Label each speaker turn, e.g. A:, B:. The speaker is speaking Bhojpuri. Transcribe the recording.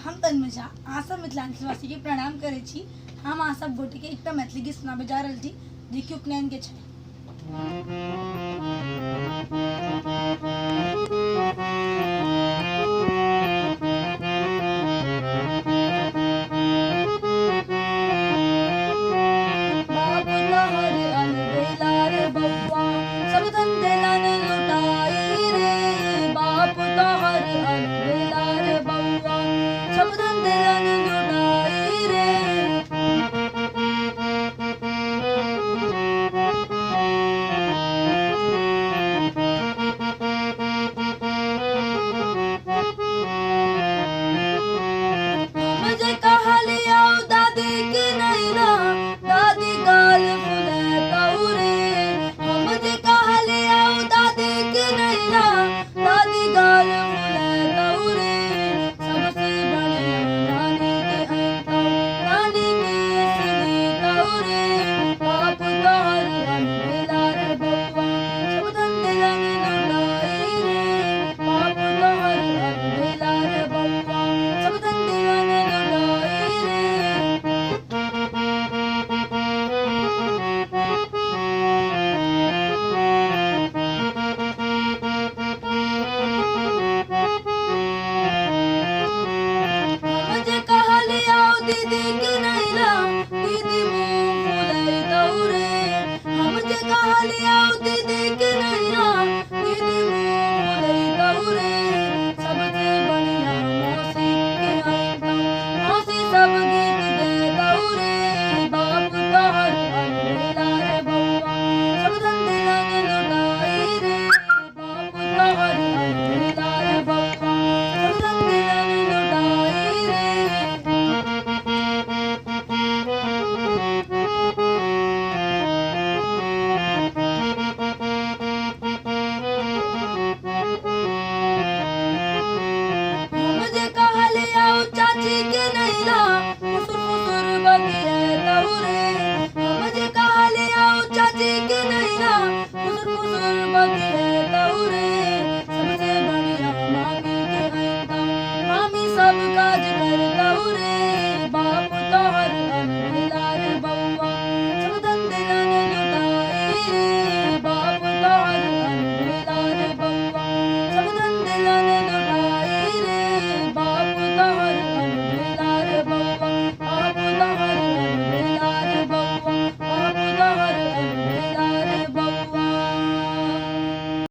A: हम तन्मजा आशा मिथिलांचलवासी के प्रणाम करे छी। हम अहाँ सब गोटे के एकटा मैथिली गीत सुनाबे जा रहल छी जे कि उपनयन के छै। बाबू तोहर अलबेला रे बउआ सब धन देलन लुटाई रे। बाबू तोहर अलबेला रे बउआ सब धन देलन लुटाई रे। मुझे कहली आओ दादी के नैना दादी गाल फुलैतौ रे। मुझे कहली आओ दादी के नैना दादी गाल फुलैतौ रे। सबसे बढ़िया नानी के अइतौ नानी के सुनैतौ रे। बाप तोहर अलबेला रे बउआ सब धन देलन लुटाई रे। बाप तोहर अलबेला रे बउआ सब धन देलन लुटाई रे। मुझे कहली आओ दीदी के नैना दीदी मुँह फुलैतौ रे। मुझे कहली आओ दीदी के नैना दीदी मुँह फुलैतौ रे। सबसे बढ़िया मौसी के अइतौ मौसी सब गीत गैतौ रे। बाप तोहर अलबेला रे बउआ सब धन देलन लुटाई रे। बाप तोहर अलबेला रे बउआ सब धन देलन लुटाई रे। मुझे कहली आओ चाची के नैना फुसुर फुसुर बगी